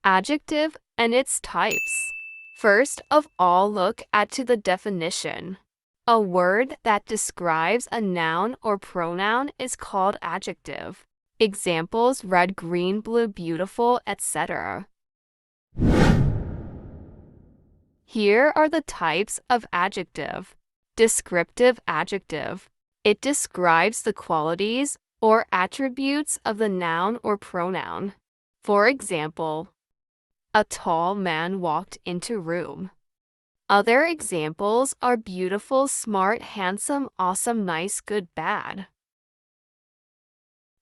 Adjective and its types. First of all, look at the definition. A word that describes a noun or pronoun is called adjective. Examples: red, green, blue, beautiful, etc. Here are the types of adjective. Descriptive adjective. It describes the qualities or attributes of the noun or pronoun. For example, a tall man walked into room. Other examples are beautiful, smart, handsome, awesome, nice, good, bad.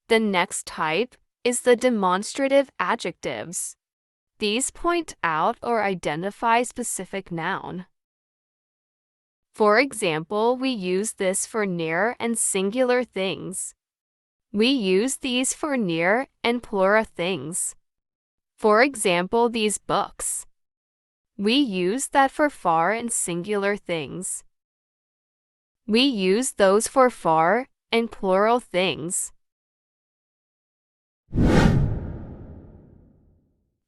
The next type is the demonstrative adjectives. These point out or identify specific noun. For example, we use this for near and singular things. We use these for near and plural things. For example, these books. We use that for far and singular things. We use those for far and plural things.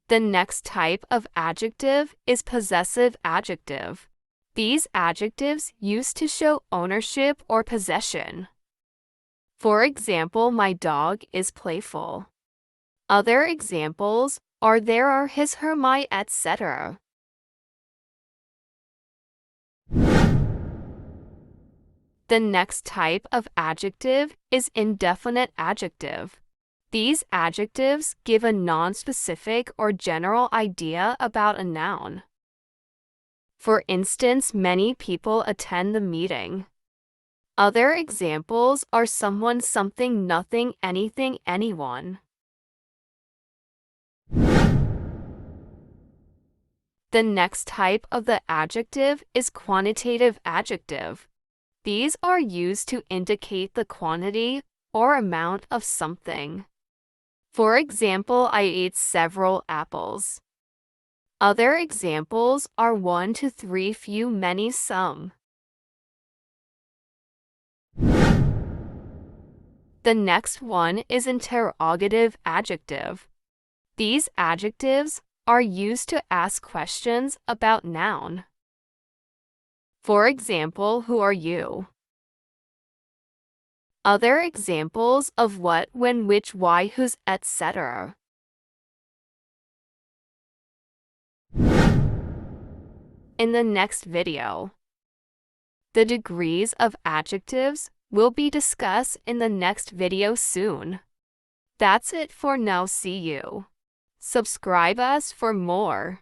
The next type of adjective is possessive adjective. These adjectives used to show ownership or possession. For example, my dog is playful. Other examples are there are his, her, my, etc. The next type of adjective is indefinite adjective. These adjectives give a non-specific or general idea about a noun. For instance, many people attend the meeting. Other examples are someone, something, nothing, anything, anyone. The next type of the adjective is quantitative adjective. These are used to indicate the quantity or amount of something. For example, I ate several apples. Other examples are 1 to 3, few, many, some. The next one is interrogative adjective. These adjectives are used to ask questions about noun. For example, who are you? Other examples of what, when, which, why, whose, etc. In the next video, the degrees of adjectives will be discussed in the next video soon. That's it for now. See you. Subscribe us for more.